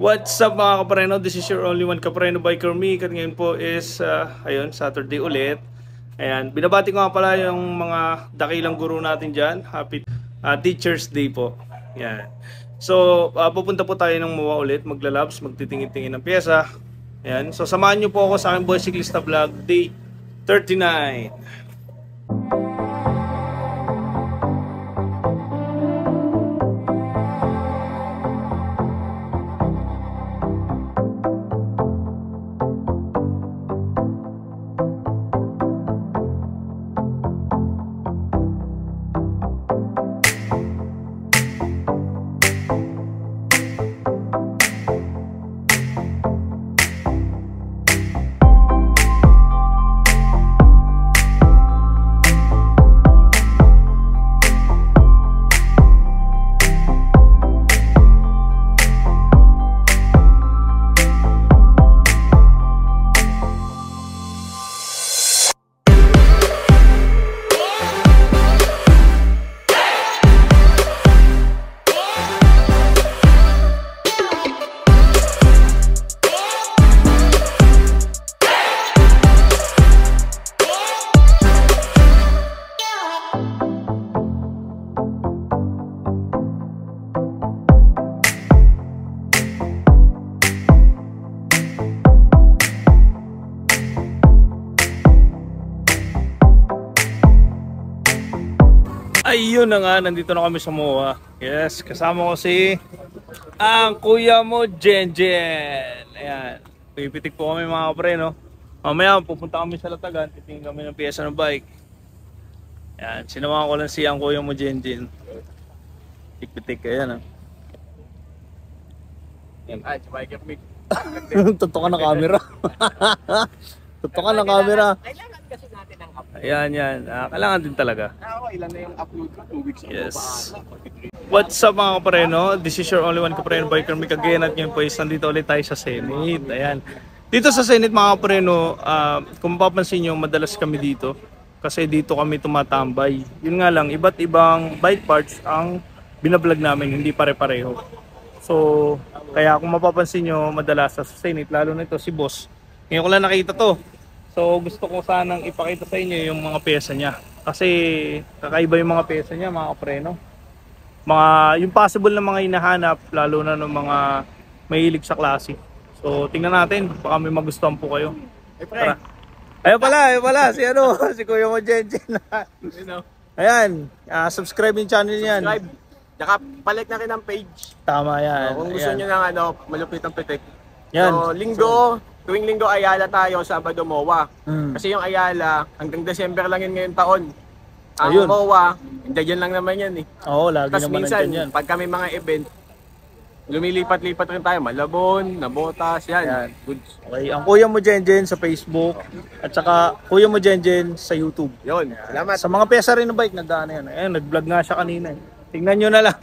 What's up mga kapreno? This is your only one kapreno biker me. At ngayon po is ayun, Saturday ulit. Ayan, binabati ko nga pala yung mga dakilang guro natin dyan. Happy Teacher's Day po. Ayan. So, pupunta po tayo ng MOA ulit, maglalabs, magtitingin-tingin ng pyesa. Ayan. So, samahan nyo po ako sa aking Boy Cyclista Vlog Day 39. Ayun na nga, nandito na kami sa MOA. Yes, kasama ko si ang kuya mo, Jenjen. Ayan, pipitik po kami mga kapre, no? Mamaya pupunta kami sa Latagan, titingin kami ng piyesa ng bike. Ayan, sinamahan ko lang si ang kuya mo, Jenjen. Pitik-pitik, ayan, Yan, biker me. Tutok ka ng camera. Tutok ka ng camera. Kailangan kasi natin ang upload. Ayan, yan. Kailangan din talaga. Ilan na yung upload ko? 2 weeks ago. Yes. What's up mga kapreno? This is your only one kapreno biker me again. At ngayon po is nandito ulit tayo sa Senate. Ayan. Dito sa Senate mga kapreno, kung mapapansin nyo, madalas kami dito. Kasi dito kami tumatambay. Yun nga lang, iba't ibang bike parts ang binablog namin, hindi pare-pareho. So, kaya kung mapapansin nyo, madalas sa Senate, lalo na ito si Boss. Ngayon ko lang nakita to. So gusto ko sanang ipakita sa inyo yung mga pyesa niya. Kasi kakaiba yung mga pyesa niya mga kapreno. Yung possible na mga hinahanap, lalo na ng mga mahilig sa klase. So tingnan natin, baka may magustuhan po kayo. Tara. Ayun pala, si si Kuya mo Jenjen. Ayan, subscribe yung channel niyan. Subscribe. Tsaka palit na rin ang page. Tama yan. Kung gusto nyo ng malupit ang pitik. Yan. So, tuwing linggo Ayala tayo, Sabado MOA. Kasi yung Ayala, hanggang December lang yun ngayong taon. Ang Ayun. MOA, dyan lang naman yan eh. Oo, lagi Tapos naman minsan, nandyan yan. pag kami mga event, lumilipat-lipat rin tayo. Malabon, Nabotas, yan. Good. Okay, ang Kuya mo Jenjen sa Facebook at saka Kuya mo Jenjen sa YouTube. Yun, salamat. Sa mga pyesa rin ng bike, nagdaan yan. Ayan, nag-vlog nga siya kanina. Tingnan nyo na lang.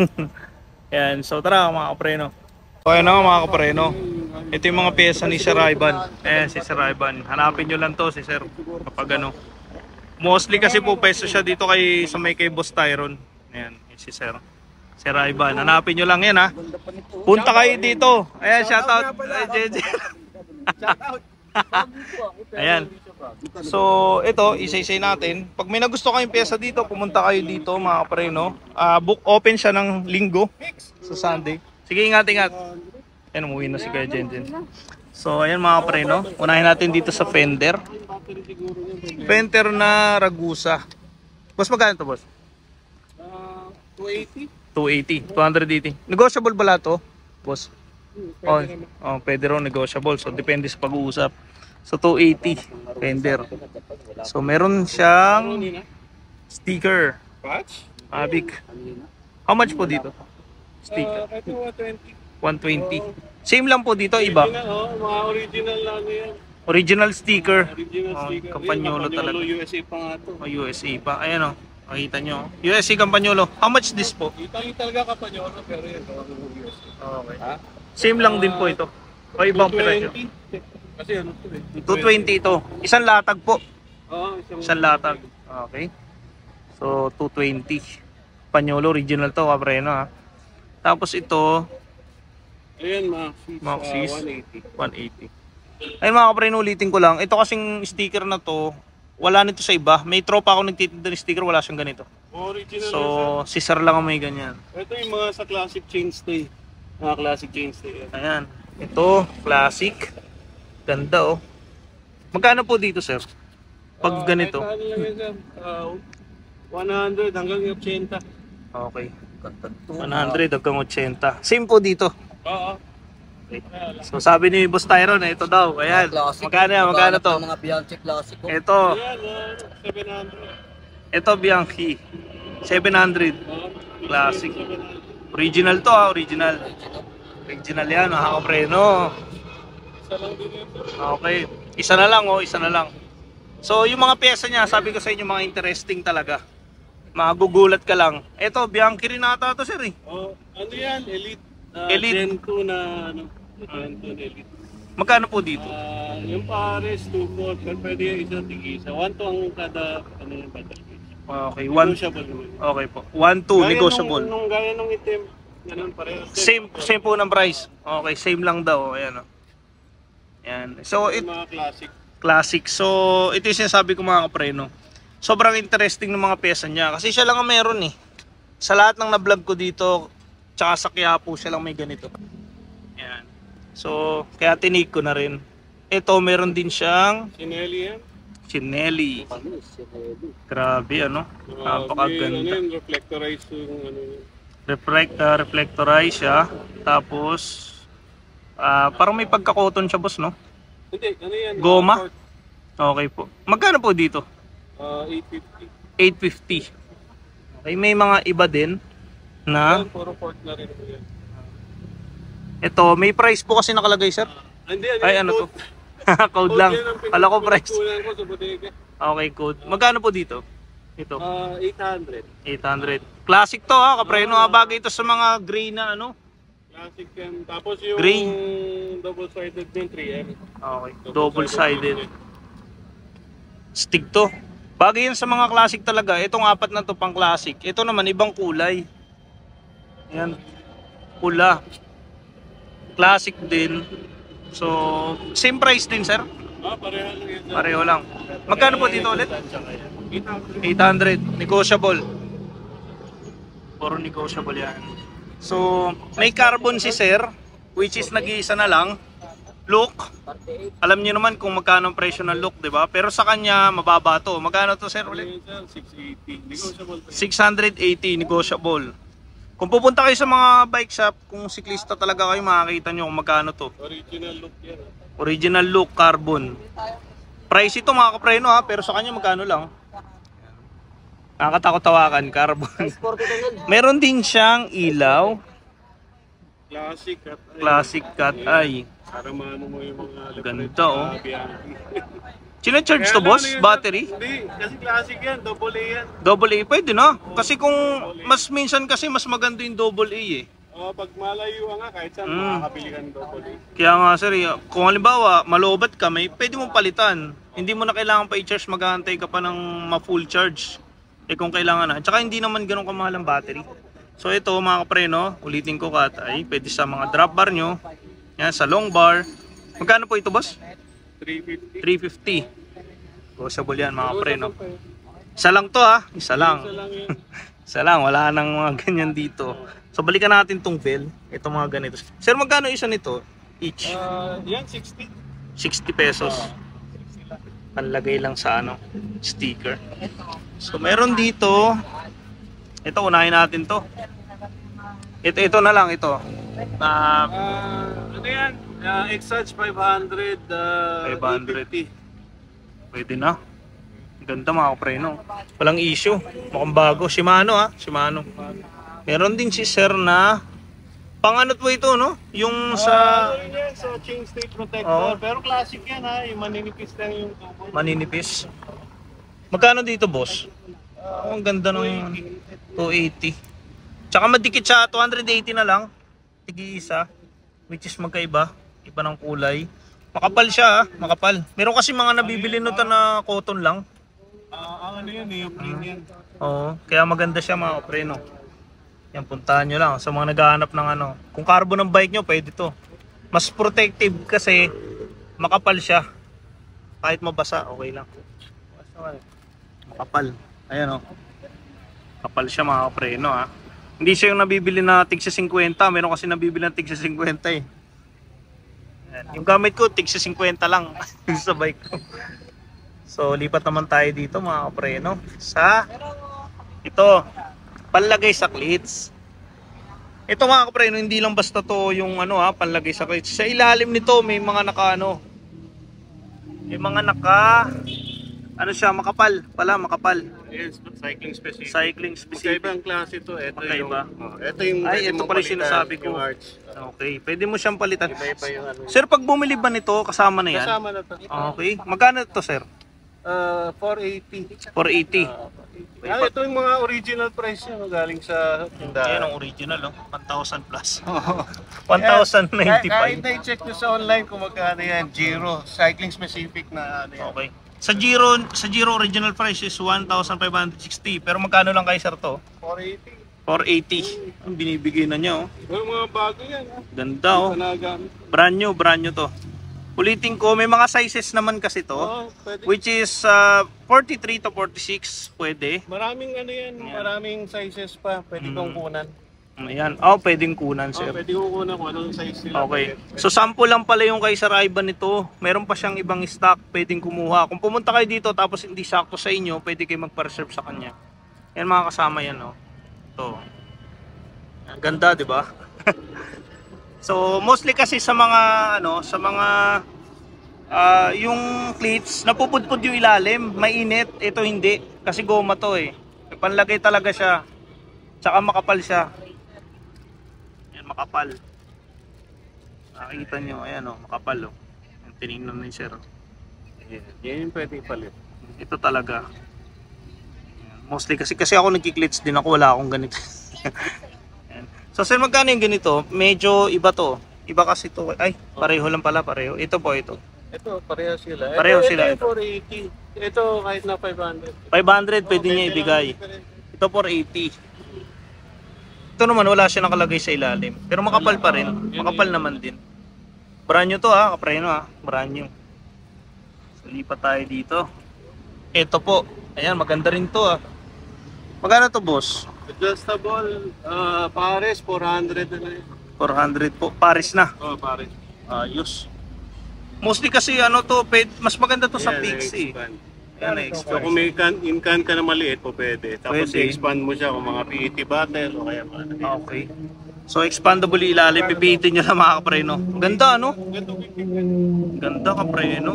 Ayan, so tara mga kapreno. So ayan na mga kapreno. Ito yung mga pyesa ni Sir Ivan. Ayan, si Sir Ivan. Hanapin nyo lang to si Sir kapag ano. Mostly kasi po peso siya dito sa may kay Boss Tyron. Ayan, si Sir Ivan. Hanapin nyo lang yan ha. Punta kayo dito. Ayan, shoutout. Shoutout. Ayan. So, ito, isa-isay natin. Pag may nagusto kayong pyesa dito, pumunta kayo dito mga kapreno. Book open siya ng linggo sa Sunday. Sige, ingat. Ayan, umuwi na si Kuya Jenjen. So, ayan mga kapreno. Unahin natin dito sa fender. Fender na Ragusa. Boss, magkano to, boss? 280. 280. Negotiable ba lahat to, boss? Pwede raw negotiable. So, depende sa pag-uusap. So, 280 fender. So, meron siyang sticker. Patch? Mavic. How much po dito? Sticker. 120. Same lang po dito, iba. Mga original lang yan. Original sticker. Original sticker. Campagnolo talaga. USA pa nga to. USA pa. Ayan o. Makita nyo. USA Campagnolo. How much this po? Italy talaga Campagnolo pero yan USA. Okay. Same lang din po ito. O ibang presyo. Kasi ano to eh. 220 ito. Isang latag po. Oo, Isang latag. Okay. So 220. Panyolo original to, kapreno ha. Tapos ito Ayan, Maxis. Maxis. 180. 180. Ayun mga kapre, ulitin ko lang. Ito kasing sticker na to, wala nito sa iba. May tropa ako nagtitinda ng sticker, wala siyang ganito. Original So, na, si Sir lang ang may ganyan. sir. Ito yung mga sa classic chainstay. Mga classic chainstay. Ayan. Ito, classic. Ganda oh. Magkano po dito, sir? Pag ganito. Kahit ano lang yan, sir. 100 hanggang 80. Okay. 100 hanggang 80. Same po dito. Oo. Okay. So sabi ni Boss Tyron, ito daw. Ayan. Classic. Magkano yan? Magkano to? Mga Bianchi Classic. Ito. Ayan, 700. Ito Bianchi. 700. Classic. Original to ha. Original. Original yan. Mga kapreno. Isa lang din ito. Okay. Isa na lang oh. Isa na lang. So yung mga pyesa niya, sabi ko sa inyo mga interesting talaga. Magugulat ka lang. Ito, Bianchi rin ata to sir eh. Oh, ano yan? Elite. Elite. Gen 2 na ano. Gen 2 na Elite. Magkano po dito? Yung pares, 2-4. Pero pwede yung isa tig-isa. 1 to ang kada ano yung battle case. Okay, Negotiable naman. Okay po. 1-2 negotiable. Gaya nung itim. Ganun pareho. Same po ng price. Okay, same lang daw. Ayan oh. Ayan. So Yung mga classic. classic. So ito yung sinasabi ko mga kapreno. Sobrang interesting ng mga pyesa niya kasi siya lang ang meron eh. Sa lahat ng na-vlog ko dito, tsaka sa Quiapo, siya lang may ganito. Ayan. So kaya tinig ko na rin. Ito meron din siyang Chinelli yan. Chinelli. Grabe ano. Ano Napakaganda. yun, reflectorize yung ano yun. Reflectorize siya. Tapos parang may pagka-cotton siya boss no? Hindi, ano yan? Goma? Port. Okay po. Magkano po dito? 850. 850. Okay, may mga iba din na Yan, puro port na rin po yan. ito, may price po kasi nakalagay sir. Hindi, Ay ano to? Code lang. yan ang Kala ko price. pinagkukunan ko sa bodega. Okay, code. Magkano po dito? Ito, 800. 800. Classic to ha, kapreno ha. Bagay ito sa mga gray na ano. Classic yan. Tapos yung Gray. double-sided din, 3M. Okay, double-sided. Stick to. Bagay yan sa mga classic talaga. Itong apat na to pang classic. Ito naman ibang kulay. Yan. Pula. Classic din. So, same price din sir. Pareho lang yan. Pareho lang. Magkano po dito ulit? 800. 800. Negotiable. Puro negotiable yan. So, may carbon si sir, which is nag-iisa na lang. Look. Alam niyo naman kung magkano ang presyo ng look, di ba? Pero sa kanya, mababa to. Magkano to sir ulit? 680. Negotiable pa. 680, negotiable. Kung pupunta kayo sa mga bike shop, kung siklista talaga kayo, makakita nyo kung magkano to. Original look yan. Original look, carbon. Price ito mga kapreno ha, pero sa kanya magkano lang. Nakakatakot-tawakan, carbon. Meron din siyang ilaw, Classic at classic cat eye. para maano mo yung mga Ganda, oh. Bianchi. Chine-charge to Kaya boss? ano yun, Battery? Hindi, kasi classic yan, double A yan. Double A pwede na. Kasi kung mas minsan kasi mas maganda yung double A eh. Pag malayo nga, kahit saan Mm. makakabili ka ng double A. Kaya nga sir, kung halimbawa malobat ka, pwede mong palitan. Hindi mo na kailangan pa i-charge, maghahantay ka pa ng ma-full charge. Eh kung kailangan na. Tsaka hindi naman ganun kamahal ang battery. So ito mga kapreno, ulitin ko kat ay pwede sa mga drop bar nyo. Yan, sa long bar. Magkano po ito boss? 350. 350. Negotiable yan mga kapreno. Isa lang to ha, isa lang. Isa lang yan. Isa lang, wala nang mga ganyan dito. So balikan natin tong bell. Ito mga ganito. Sir, magkano isa nito? Each? Yan, 60. 60 pesos. Panlagay lang sa ano, sticker. So meron dito. Ito, unahin natin to. Ito na lang, ito. Ano yan? Exage 500. 500. Pwede na. Ganda mga kapreno. Walang issue. Mukhang bago. Shimano ha. Shimano. Meron din si sir na pang ano po ito no? Yung sa Ano rin yan? So, chain stay Oo. protector. Pero classic yan ha. Yung maninipis lang yung tubo. maninipis. Magkano dito boss? Ang ganda ng 280. Tsaka madikit siya. 280 na lang. Tigi-isa. Which is magkaiba. Iba ng kulay. Makapal siya ha. Makapal. Meron kasi mga nabibili nito na cotton lang. Ang ano yan, neoprene yan. Oo, kaya maganda siya mga kapreno. Yan, puntahan nyo lang sa mga naghahanap ng ano. Kung carbon ng bike nyo, pwede to. Mas protective kasi makapal siya. Kahit mabasa, okay lang. Makapal. Ayan o. Kapal siya mga kapreno ha. Hindi siya yung nabibili na tig sa 50. Meron kasi nabibili na tig sa 50 eh. Ayan. Yung gamit ko, tig sa 50 lang sa bike ko. So, lipat naman tayo dito mga kapreno. Sa ito, panlagay sa cleats. Ito mga kapreno, hindi lang basta to yung ano ha, panlagay sa cleats. Sa ilalim nito, may mga naka ano. May mga naka ano siya, makapal pala, makapal. Yes, cycling specific. Cycling specific. Magkaibang klase to. Ito Magkaiba? ito yung Ay, pwede ito mong pala yung palitan, sinasabi ko. yung arch. Okay, pwede mo siyang palitan. Iba-iba yung ano. Sir, pag bumili ba nito, kasama na yan? Kasama na to. Okay. Magkano ito, sir? 480. 480. 480. Ito yung mga original price niya galing sa Yan tindahan. ang original, oh. 1,000 plus. Kahit 1,095. na-check nyo sa online kung magkano yan, Giro, cycling specific na ano yan. Okay. Sa Giro original price is 1,560. Pero magkano lang kay sir to? 480. 480. Ang binibigay na niya, oh. Yung mga bago yan, ha? Ganda, oh. Panagamit. Brand new to. Ulitin ko, may mga sizes naman kasi to. Pwede. Which is 43 to 46, pwede. Maraming ano yan, maraming sizes pa, pwede kong kunan. Ayan. Oh, pwedeng kunan, sir. Pwede kong kunan kung anong size nila. Okay. So, sample lang pala yung kay Sir Ivan nito. Meron pa siyang ibang stock, pwedeng kumuha. Kung pumunta kayo dito tapos hindi sakto sa inyo, pwede kayo magpa-reserve sa kanya. Yan mga kasama yan, oh. Ito. Ang ganda, di ba? So, mostly kasi sa mga ano, sa mga yung cleats, napupudpud yung ilalim, mainit. Ito hindi kasi goma to eh. May panlagay talaga siya. Tsaka makapal siya. Yan, makapal. Nakikita nyo, ayan oh, makapal oh. Yung tinignan ni sir. Yan yung pwede ipalit. Ito talaga. Yan. Mostly kasi ako nagki-cleats din ako, wala akong ganito. Yan. So sir, magkano yung ganito? Medyo iba to. Iba kasi to. Ay, pareho lang pala, pareho. Ito po, ito. Ito, pareho sila. Pareho sila, Ito 480. Ito kahit na 500. 500 pwede niya ibigay. Ito 480. Ito naman wala siya nakalagay sa ilalim. Pero makapal pa rin. Makapal naman din. Brand new to ha, kapreno ha. Brand new. So lipat tayo dito. Ito po. Ayan, maganda rin to ha. Magkano to boss? Adjustable, pares, 400 na yun. 400 po. Paris na. Oh, pares. Ayos. Mostly kasi ano to, mas maganda to sa Pixie. Yan, So kung may in-can ka na maliit po pwede. Tapos Pwede. i-expand mo siya kung mga PET bottle o kaya mga Okay. So expandable ilalim, pipitin nyo lang mga kapreno. Ganda ano? Ganda kapreno.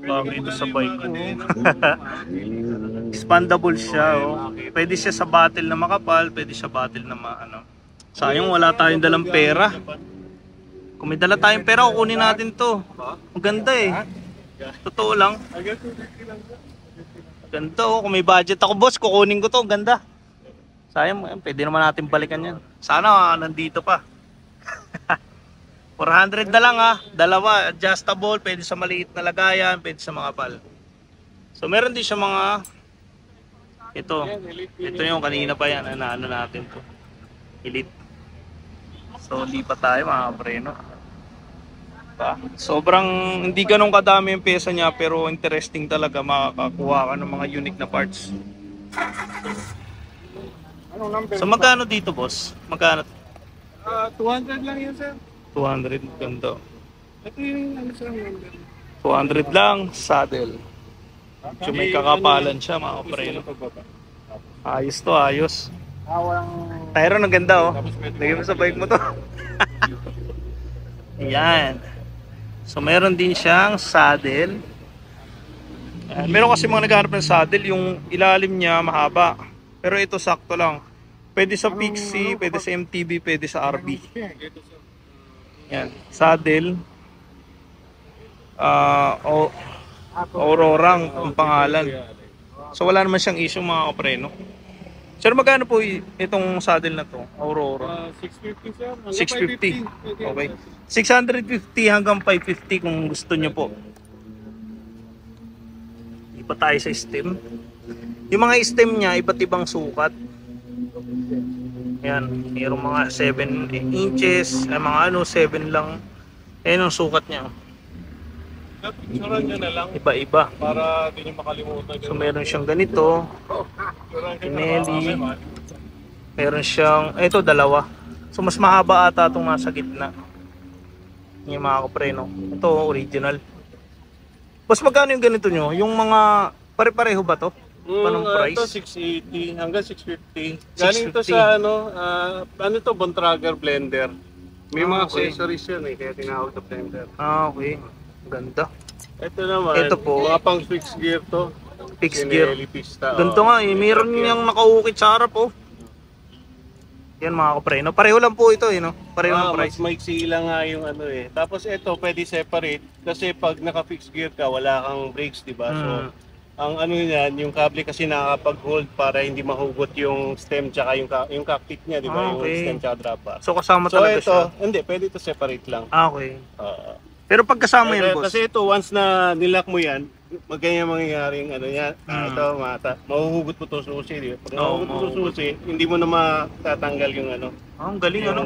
Bagay ito sa bike ko. Expandable siya oh. Pwede siya sa bottle na makapal, pwede siya bottle na ano. Sayang wala tayong dalang pera. Kung may dala tayong pera, kukunin natin to. Ang ganda eh. Totoo lang. Ganda oh. Kung may budget ako boss, kukunin ko to. Ang ganda. Sayang, pwede naman natin balikan yan. Sana nandito pa. 400 na lang ha. Dalawa, adjustable. Pwede sa maliit na lagayan, pwede sa mga pal. So meron din siya mga ito. Ito yung kanina pa yan. Ano natin to. Elite. So lipat tayo mga kapreno. Sobrang hindi ganun kadami yung pesa niya pero interesting talaga, makakakuha ka ng mga unique na parts. So magkano dito boss? Magkano? 200 lang yun, sir. 200, ganda. Ito yung ano sir, number. 200 lang, saddle. So may kakapalan siya mga kapreno. Ayos to, ayos. Tyron, ang ganda oh. Lagay mo sa bike mo to. Ayan. So meron din siyang saddle. Meron kasi mga naghahanap ng saddle, yung ilalim niya mahaba. Pero ito sakto lang. Pwede sa Pixie, pwede sa MTB, pwede sa RB. Yan, saddle. Aurora ang pangalan. So wala naman siyang issue mga kapreno. Sir, magkano po itong saddle na to? Aurora. 650 sir. 650. Okay. 650 hanggang 550 kung gusto nyo po. Iba tayo sa stem. Yung mga stem niya, iba't ibang sukat. Yan, mayroong mga 7 inches, ay mga ano, 7 lang. Ayan ang sukat niya. Picturean nyo na lang Iba-iba. para di nyo makalimutan. So meron siyang ganito, Pinelli. Meron siyang, ito dalawa. So mas mahaba ata itong nasa gitna. Yung mga kapreno. Ito original. Boss, magkano yung ganito nyo? Yung mga pare-pareho ba to? Panong price? Ito 680 hanggang 650. Galing to sa ano to, Bontrager blender. May mga okay. accessories yun kaya tinawag na blender. Okay. Ganda. Ito naman, Ito po. mga pang fixed gear to. Fixed gear. Pinelli pista. Ganito nga eh. Meron niyang nakaukit sa harap oh. Yan mga kapreno. Pareho lang po ito eh no? Pareho ng Mas price. maiksi lang nga yung ano eh. Tapos ito pwede separate kasi pag naka-fixed gear ka wala kang brakes, di ba? So ang ano niyan, yung kable kasi nakakapag-hold para hindi mahugot yung stem tsaka yung cockpit niya, di ba? Okay. Yung stem tsaka drop bar. So kasama So talaga ito, siya. hindi, pwede ito separate lang. Okay. Oo. Pero pag kasama yan boss. Kasi ito, once na nilock mo yan, magganyan mangyayaring ano yan, ito, mahuhugot mo ito susi. Di ba? Pag mahuhugot mo ito susi, hindi mo na matatanggal yung ano, Ang galing ano.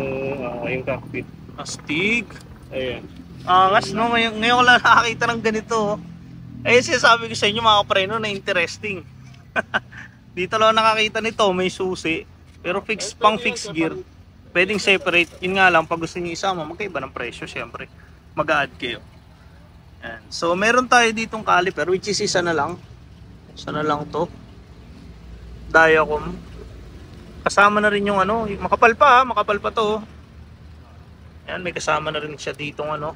yung cockpit. Astig. Ayan. Angas no. Ngayon ko lang nakakita ng ganito oh. Eh sinasabi ko sa inyo mga kapreno na interesting. Dito lang nakakita nito, may susi. Pero pang fixed gear. Pwedeng separate. Yun nga lang, pag gusto nyo isama, magkaiba ng presyo syempre. Mag-a-add kayo. Yan. So meron tayo ditong caliper which is isa na lang. Isa na lang to. Diacom. Kasama na rin yung ano, makapal pa to. Yan, may kasama na rin siya ditong ano.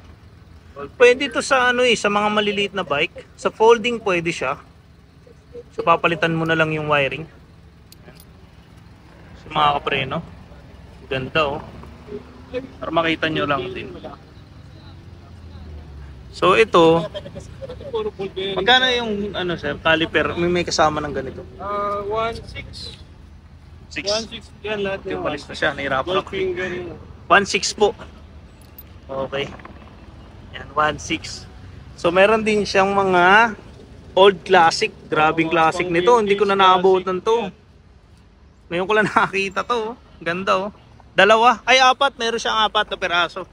Pwede to sa ano sa mga maliliit na bike. Sa folding pwede siya. So papalitan mo na lang yung wiring. So mga kapreno. Ganda oh. Para makita nyo lang din. So ito, magkano yung ano sir, caliper? May kasama ng ganito. 1.6. 6. 1.6 yan lahat Yung yung palis na siya, nahirapan gold ako. finger yung 1.6 po. Okay. Yan, 1.6. So meron din siyang mga old classic. Grabing classic nito. Hindi ko na naabutan to. Ngayon ko lang nakakita to. Ganda oh. Dalawa. Ay, apat. Meron siyang 4 na peraso.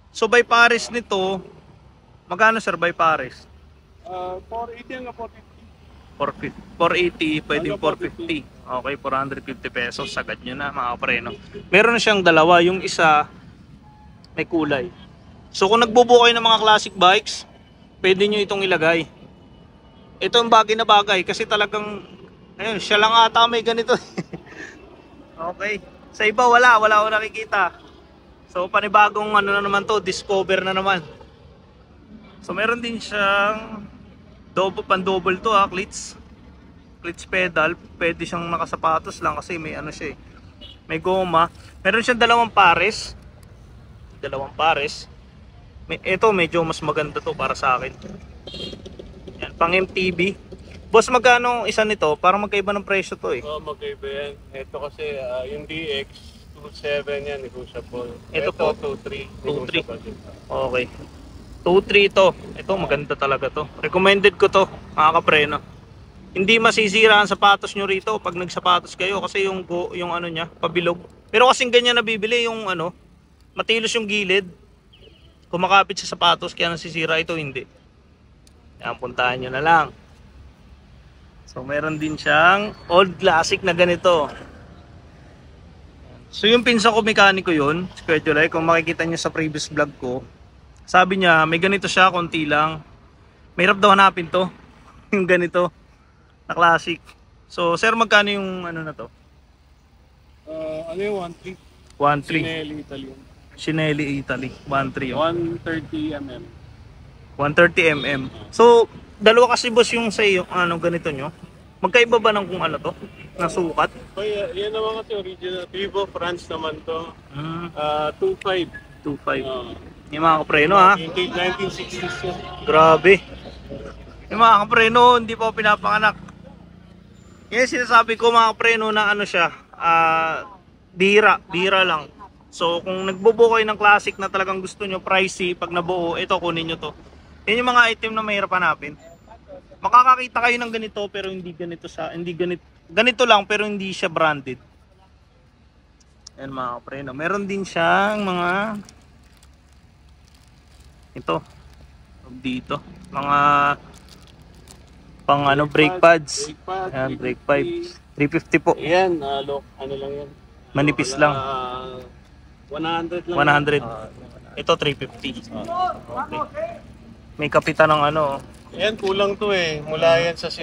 So by pares nito, magkano sir by pares? 480 hanggang 480, 450. pwedeng 450. Okay, 450 pesos. Sagad nyo na mga kapreno. Meron siyang dalawa. Yung isa, may kulay. So kung nagbubuo kayo ng mga classic bikes, pwede nyo itong ilagay. Ito ang bagay na bagay kasi talagang, ayun, siya lang ata may ganito. Okay. Sa iba wala ko nakikita. So panibagong ano na naman to, discover na naman. So meron din siyang pan-double to cleats. Cleats pedal, pwede siyang nakasapatos lang kasi may ano siya may goma. Meron siyang dalawang pares. Ito medyo mas maganda to para sa akin. Yan, pang MTB. Boss, magkano isa nito? Parang magkaiba ng presyo to eh. Magkaiba yan. Ito kasi yung DX 2.7 yan, negotiable. Ito po, 2.3. 2.3. Okay. 2.3 to. Ito maganda talaga to. Recommended ko to, mga kapreno. Hindi masisira ang sapatos nyo rito pag nagsapatos kayo kasi yung ano niya, pabilog. Pero kasing ganyan nabibili yung ano, matilos yung gilid. Kumakapit sa sapatos kaya nasisira, ito hindi. Yan, puntahan nyo na lang. So meron din siyang old classic na ganito. So yung pinsa ko mekaniko yun, Square July, kung makikita nyo sa previous vlog ko, sabi niya may ganito siya, konti lang. Mahirap daw hanapin to. Yung ganito na classic. So sir, magkano yung ano na to? Ano yung 1.3? 1.3. Sinelli Italian. Shinelli Italy 1.3 oh. 130 mm. 130 mm. So dalawa kasi boss yung sa iyo, ano ganito nyo. Magkaiba ba ng kung ano to? Na sukat? Kaya yan naman kasi original. Vivo France naman to. 2.5. 2.5. Yung mga kapreno ha. 1960s yan. Grabe. Yung mga kapreno, hindi pa pinapanganak. Yan sinasabi ko mga kapreno na ano siya, bira lang. So kung nagbubuo kayo ng classic na talagang gusto nyo, pricey, pag nabuo, ito kunin nyo to. Yan yung mga item na mahirap hanapin. Makakakita kayo ng ganito pero hindi ganito sa, ganito lang pero hindi siya branded. Ayan mga kapreno. Meron din siyang mga ito dito, mga pang ano, brake pads. Brake pad, Ayan, brake pads. 350 po. Ayan, ano lang yan. Manipis lang. 100 lang. 100. Ito 350. Okay. May kapitan ng ano. Yan, kulang to eh. Mula yan sa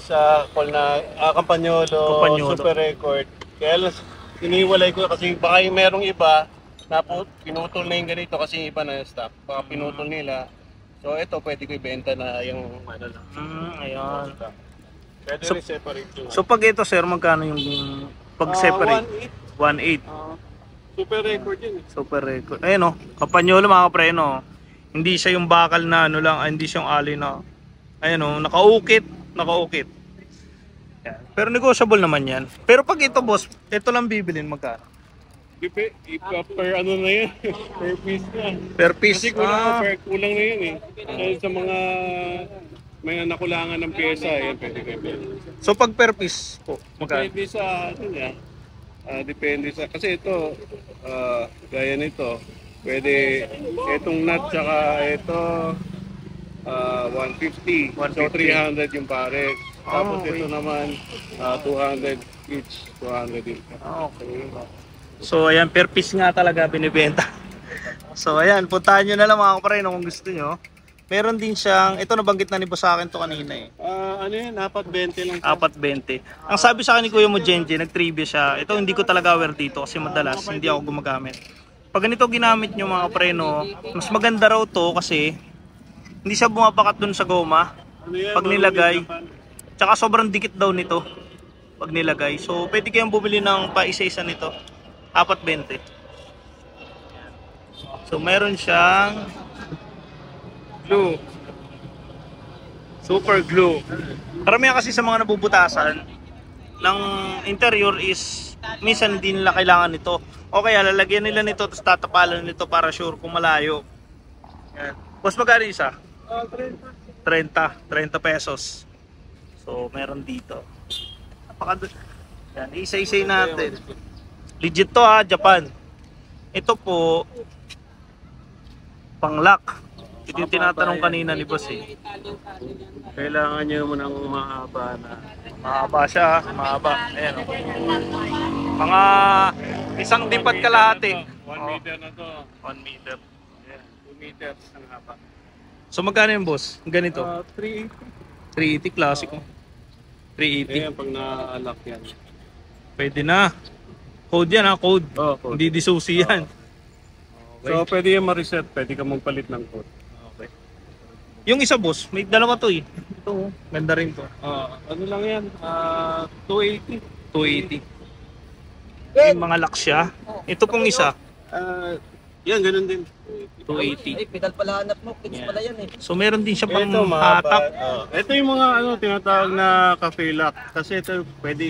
sa call na Campagnolo, Campagnolo. Super Record. Kaya lang, iniwalay ko kasi baka yung merong iba na pinutol na yung ganito kasi yung iba na stock. Baka pinutol nila. So ito, pwede ko ibenta na yung ano lang. Ayan. Pwede So- rin separate yung So pag ito sir, magkano yung pag separate? 1.8. 1.8. Super Record yun eh. Super record. Ayun oh, Campagnolo mga kapreno. Hindi siya yung bakal na ano lang, hindi siya yung alloy na. Ayun oh, nakaukit. Yan. Pero negotiable naman yan. Pero pag ito boss, ito lang bibilin magkano? Per ano na yan. Per piece na. Per piece. Kasi kulang na yun eh. Dahil sa mga may nakulangan ng pyesa, yan pwede ko ibenta. So pag per piece po, magkano? Depende sa ano niya. Depende sa kasi ito gaya nito. Pwede itong nut tsaka ito 150. So 300 yung pare. Tapos okay. ito naman 200 each. 200 each. Okay. So ayan, per piece nga talaga binibenta. So ayan, puntahan nyo na lang mga kapreno kung gusto nyo. Meron din siyang, ito nabanggit na ni boss sa akin to kanina eh. Ano yan? 420 lang. 4.20. Ang sabi sa akin ni Kuya mo Genji, nag-trivia siya. Ito hindi ko talaga aware dito kasi madalas hindi ako gumagamit. Pag ganito ginamit nyo mga kapreno, mas maganda raw to kasi hindi siya bumapakat dun sa goma Ano yan? pag nilagay. Tsaka sobrang dikit daw nito pag nilagay. So pwede kayong bumili ng pa isa-isa nito. 4.20. So meron siyang glue. Super glue. Karamihan kasi sa mga nabubutasan ng interior is minsan hindi nila kailangan nito. O kaya lalagyan nila nito tapos tatapalan nito para sure kung malayo. Yan. Boss, magkano isa? 30 pesos. So meron dito. Yan, isa-isay natin. Legit to ha, Japan. Ito po pang-lock. Ito yung tinatanong kanina ni boss eh. Kailangan nyo mo ng mahaba na. Mahaba siya, mahaba. Ayan o. Mga isang dipat kalahati. 1 meter na to. 1 meter. 2 meters ang haba. So magkano yung boss? Ganito. 380. 380 classic. 380. Ayan, pag na-lock yan. Pwede na. Code yan ha, code. Code. Hindi disusi yan. So, pwede yung ma-reset. Pwede ka magpalit ng code. Okay. Yung isa boss, may dalawa to eh. Ito, ganda rin to. Ano lang yan? 280. 280. Yung mga lock siya. Ito pong isa, Yan, ganun din. 280. Ay, pedal pala hanap mo. Kids Yan. pala yan eh. So meron din siya pang Ito, mahaba. hatak. Ito yung mga tinatawag na cafe lock. Kasi ito, pwede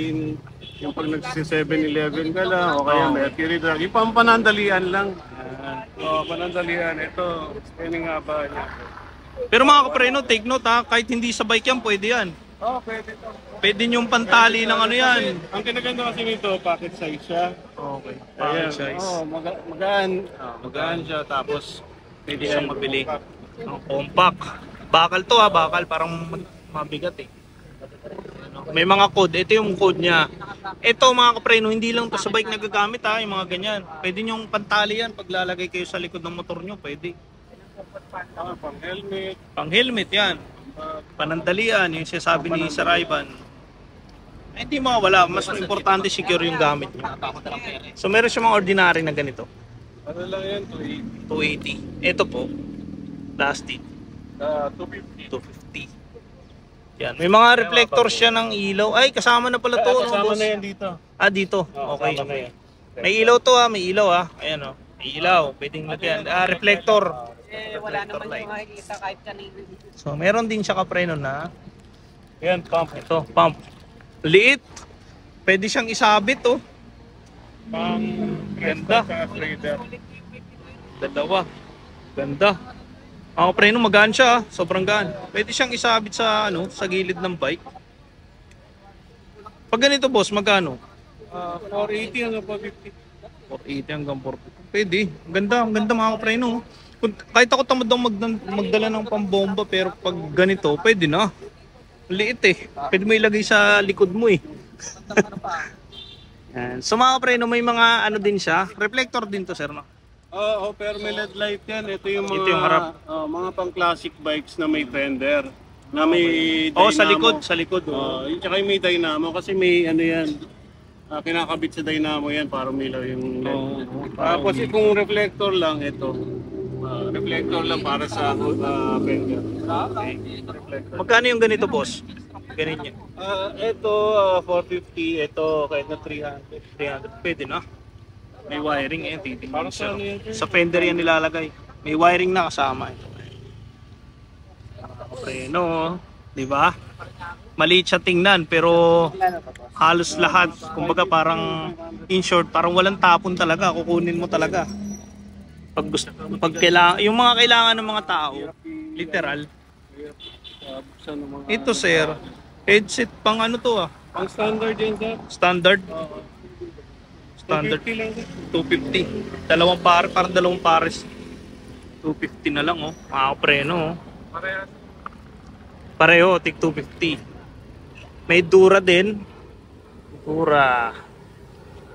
yung pag nagsi-7-Eleven ka lang, o kaya Mercury Drug. Yung pampanandalian lang. Panandalian. Ito, yan nga ba niya. Pero mga kapreno, take note ha, kahit hindi sa bike yan, pwede yan. Pwede to. Pwede yung pantali ng ano yan. Ang kinaganda kasi nito, pocket size siya. Okay. Ayan. Pocket size. Magaan. Magaan siya, tapos Pwede siyang mabili. Ang compact. Bakal to ha, bakal. Parang mabigat eh. May mga code. Ito yung code niya. Ito mga kapreno, hindi lang to sa bike nagagamit ha, yung mga ganyan. Pwede nyong pantali yan pag lalagay kayo sa likod ng motor nyo. Pwede. pang helmet. Pang helmet yan. Panandalian, yung sinasabi ni Sir Ivan. Ay, hindi mawala. Mas importante secure yung gamit nyo. So meron siya mga ordinary na ganito. Ano lang yan? 280. Ito po, plastic. 250. 250. Yan. May mga reflector siya ng ilaw. Ay, kasama na pala to. no, Kasama boss? na yan dito. Ah, dito. Okay. Kasama na yan. May ilaw to ha, may ilaw ha. Ayan o. May ilaw. Pwedeng lagyan. Reflector. Wala naman yung makikita kahit kanina. So, meron din siya kapreno na. Yan, pump. Ito, pump. Liit. Pwede siyang isabit oh. Pang Ganda. Trader. Dalawa. Ganda. Ang kapreno magaan siya, sobrang gaan. Pwede siyang isabit sa sa gilid ng bike. Pag ganito boss, magkano? 480 hanggang 450. 480 hanggang 450. Pwede. Ang ganda mga kapreno. Kahit ako tamad daw magdala ng pambomba, pero pag ganito, pwede na. Liit eh. Pwede mo ilagay sa likod mo eh. Yan. So mga kapreno, may mga ano din siya. Reflector din to sir, no? Oo, pero may LED light yan. Ito yung mga, Ito yung harap. mga pang classic bikes na may fender. Na may dynamo. Oh, sa likod. Sa likod. Yung tsaka yung may dynamo kasi may ano yan. Kinakabit sa dynamo yan para umilaw yung LED. Tapos kung reflector lang, ito. Reflector lang para sa fender. Okay. Reflector. Magkano yung ganito boss? Ganito yan. Ito 450, ito kahit na 300. 300. Pwede na. May wiring eh. Para sa ano yan? Sa fender yan nilalagay. May wiring na kasama. Preno, di ba? Maliit siya tingnan pero halos lahat, kumbaga parang in short, parang walang tapon talaga, kukunin mo talaga. Pag gusto, pag kailangan, yung mga kailangan ng mga tao, literal. Ito sir, headset pang ano to ah? Ang standard yan sir. Standard. Standard 250 lang sir. 250. Dalawang par, parang dalawang pares. 250 na lang oh. Preno oh. Pareho, tig 250. May Dura din. Dura.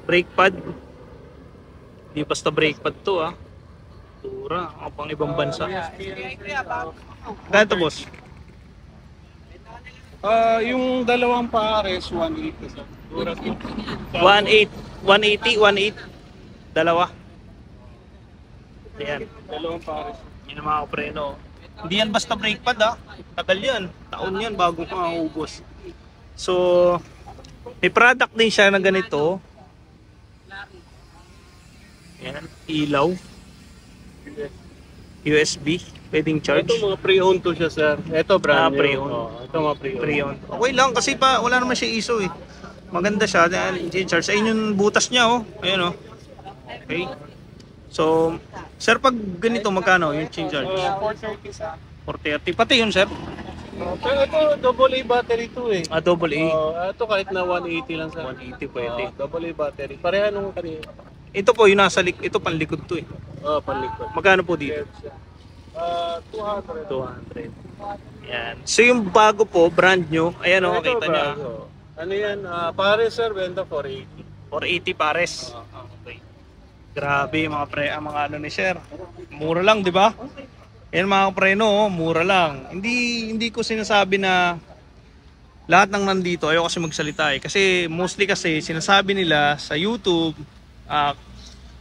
Brake pad. Di basta brake pad to ah. Dura, ang pang ibang bansa. Ganito boss? Yung dalawang pares 180 sir. 180, 18. Dalawa. Ayan. Dalawang pares. Yun ang mga kapreno. Hindi yan basta brake pad ah. Tagal yan. Taon yan bago ka maubos. So, may product din siya na ganito. Ayan. Ilaw. USB. Pwedeng charge. Ito mga pre-owned to siya sir. Ito brand new. Pre-owned. Ito mga pre-owned. Pre-owned. Okay lang kasi pa wala naman siya ISO eh. Maganda siya. I-charge. Ayun yung butas niya oh. Ayun oh. Okay. So, sir pag ganito magkano yung charge? 430 sir. 430. Pati yun sir. Pero ito double A battery to eh. Double A. Ito kahit na 180 lang sir. 180 pwede. Double A battery. Pareha nung kanina. Ito po yung nasa ito panlikod to eh. Panlikod. Magkano po dito? 200. 200. Yan. So yung bago po, brand new. Ayan o, Ito, kita niya. bago. Ano yan? Pares sir, benta 480. 480 pares. Okay. Grabe mga pre, ang mga ano ni sir. Mura lang, di ba? Yan mga preno, mura lang. Hindi ko sinasabi na lahat ng nandito, ayaw kasi magsalita eh. Kasi mostly kasi sinasabi nila sa YouTube,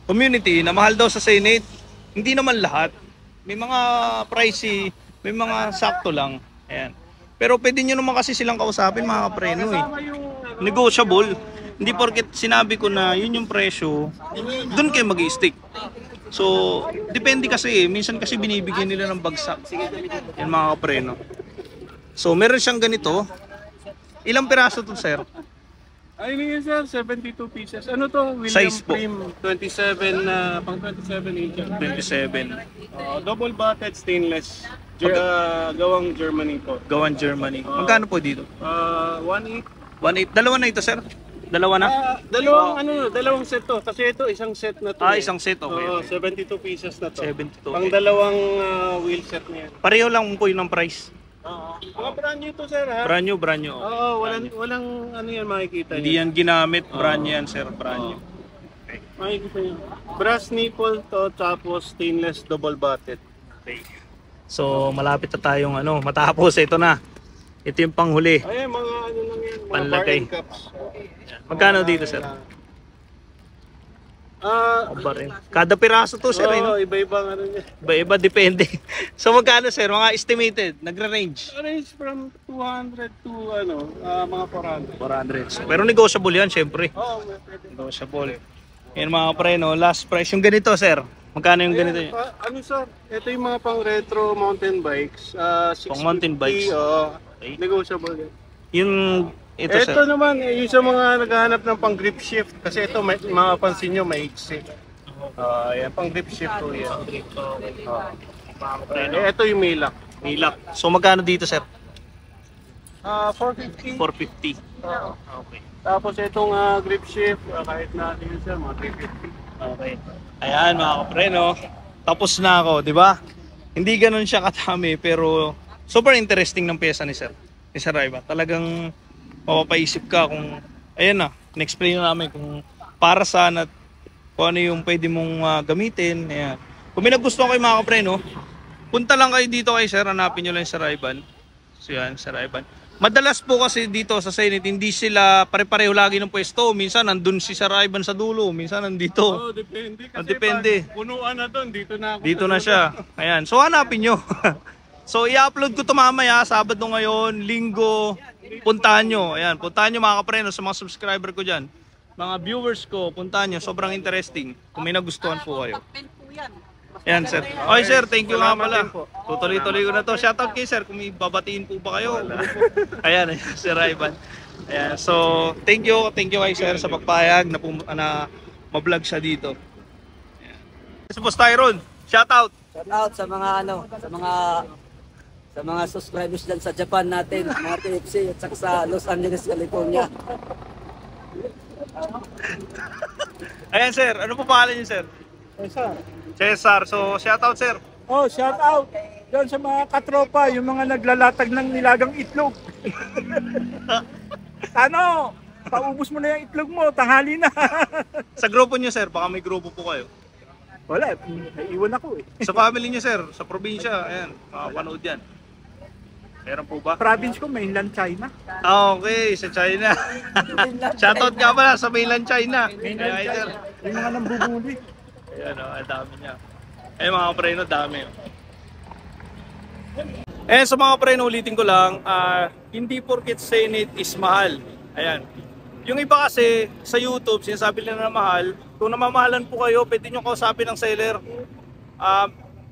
community na mahal daw sa Senate. Hindi naman lahat. May mga pricey, may mga sakto lang. Ayan. Pero pwede nyo naman kasi silang kausapin mga kapreno eh. Negotiable. Hindi porket sinabi ko na yun yung presyo, dun kayo mag-i-stick. So, depende kasi eh. Minsan kasi binibigyan nila ng bagsak. Yan mga kapreno. So, meron siyang ganito. Ilang piraso to sir? Ay, yun sir, 72 pieces. Ano to? William Size po. Prim, 27 na, pang 27 inch. 27. Double batted stainless. Gawang Germany po. Gawan Germany. Magkano po dito? 1.8. 1.8. Dalawa na ito sir? Dalawa na? Dalawang set to. Kasi ito, isang set na to. Isang set. Okay. Oo, 72 pieces na to. 72. Pang Okay. dalawang wheel set na yan. Pareho lang po yun ng price. Mga brand new to sir ha? Brand new, brand new. Oo, walang ano yan makikita Hindi niyo. yan ginamit. Brand new yan sir. Brand new. Makikita niyo. Brass nipple to, tapos stainless double batted. Okay. So malapit na tayong ano, matapos. Ito na. Ito yung panghuli. Ay, mga ano lang yan, mga Panlagay. bar and cups. Magkano dito sir? Rin. Kada piraso to sir. No? Iba-ibang ano niya. Iba-iba depende. So magkano sir? Mga estimated. Nagre-range. Range from 200 to mga 400. 400. So, pero negotiable yan syempre. Oo, pwede. Negotiable. Yan mga pre no. Last price. Yung ganito sir. Magkano yung ganito? Ano sir? Ito yung mga pang retro mountain bikes. 650. Pang mountain bikes. Okay. Negotiable yan. Yung ito sir. Ito naman, yung sa mga naghahanap ng pang grip shift. Kasi ito, mapapansin nyo, maiksi. Yan, pang grip shift to yan. Ito yung Milak. Milak. So magkano dito sir? 450. 450. Okay. Tapos itong grip shift, kahit na yun sir, mga 350. Okay. Ayan mga kapreno. Tapos na ako, di ba? Hindi ganun siya katami pero super interesting ng pyesa ni Sir. Ni Sir Ivan. Talagang mapapaisip ka kung, ayan na, in-explain na namin kung para saan at kung ano yung pwede mong gamitin. Ayan. Kung may nagustuhan kayo mga kapreno, punta lang kayo dito kay Sir, hanapin nyo lang yung Sir Ivan. So yan, Sir Ivan. Madalas po kasi dito sa Senate, hindi sila pare-pareho lagi ng pwesto. Minsan nandun si Sir Ivan sa dulo, minsan nandito. Depende. Kasi Depende. pag punuan na doon, dito na ako. Dito na siya. Ayan. So hanapin nyo. So i-upload ko ito mamaya, Sabado ngayon, Linggo. Puntahan nyo. Ayan, puntahan nyo mga kapreno sa mga subscriber ko dyan. Mga viewers ko, puntahan nyo. Sobrang interesting. Kung may nagustuhan po kayo. Top 10 po yan. Ayan, Sir. Okay, Sir. Thank you nga Salamat pala. din po. Tutuloy-tuloy ko na to. Shoutout kay Sir kung may babatiin po ba kayo. Ayan, ayan, Sir Ivan. Ayan. So, thank you. Thank you kay Sir sa pagpayag na ma-vlog siya dito. Ayan. Si Boss Tyron, shoutout. Shout out sa mga sa mga subscribers dyan sa Japan natin, mga TFC at saka sa Los Angeles, California. Ayan, Sir. Ano po pangalan niyo, Sir? Cesar. So, shoutout, Sir. Oh, shout out doon sa mga katropa, yung mga naglalatag ng nilagang itlog. Ano? Paubos mo na yung itlog mo, tanghali na. Sa grupo niyo, Sir. Baka may grupo po kayo. Wala, naiwan ako eh. Sa family niyo, Sir. Sa probinsya. Ayan. Makapanood yan. Meron po ba? Province ko, mainland China. Ah, okay. Sa China. Shoutout nga pala sa mainland China. Ayan, Sir. Yung mga nambubuli. Ayan, ang dami niya. Ayan mga preno, dami. Eh, sa mga preno, ulitin ko lang, hindi porket Senate is mahal. Ayan. Yung iba kasi, sa YouTube, sinasabi nila na mahal. Kung namamahalan po kayo, pwede nyo kausapin ng seller.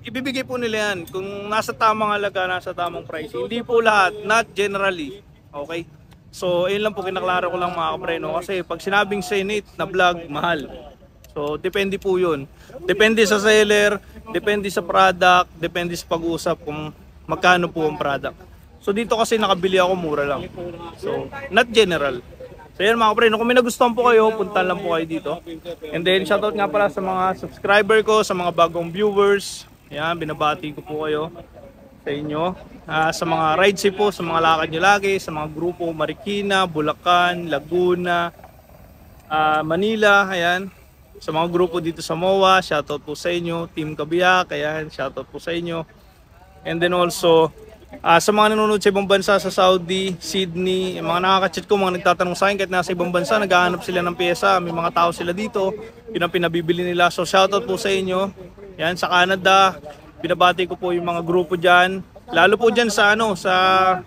Ibibigay po nila yan. Kung nasa tamang halaga, nasa tamang price. Hindi po lahat, not generally. Okay? So, ayun lang po, kinaklaro ko lang mga kapreno. Kasi pag sinabing Senate na vlog, mahal. So, depende po yun. Depende sa seller, depende sa product, depende sa pag-uusap kung magkano po ang product. So, dito kasi nakabili ako, mura lang. So, not general. So, yan mga kapreno. Kung may nagustuhan po kayo, punta lang po kayo dito. And then, shoutout nga pala sa mga subscriber ko, sa mga bagong viewers. Yan, binabati ko po kayo sa inyo. Sa mga rides po, sa mga lakad nyo lagi, sa mga grupo Marikina, Bulacan, Laguna, Manila, ayan. Sa mga grupo dito sa MOA, shoutout po sa inyo. Team Kabiyak, ayan, shoutout po sa inyo. And then also, sa mga nanonood sa ibang bansa, sa Saudi, Sydney, mga nakaka-chat ko, mga nagtatanong sa akin kahit nasa ibang bansa, naghahanap sila ng pyesa, may mga tao sila dito, yun ang pinabibili nila. So shoutout po sa inyo. Yan, sa Canada, binabati ko po yung mga grupo dyan. Lalo po dyan sa saan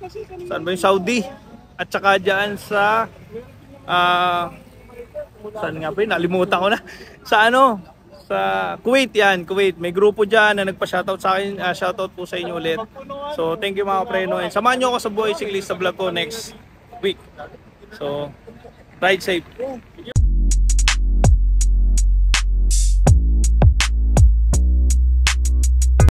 ba yung Saudi? At saka dyan sa, saan nga ba yun? Nalimutan ko na. Sa Kuwait yan, Kuwait. May grupo dyan na nagpa-shoutout sa akin. Shoutout po sa inyo ulit. So, thank you mga preno. And samahan nyo ako sa Buhay Cyclista vlog ko next week. So, ride safe.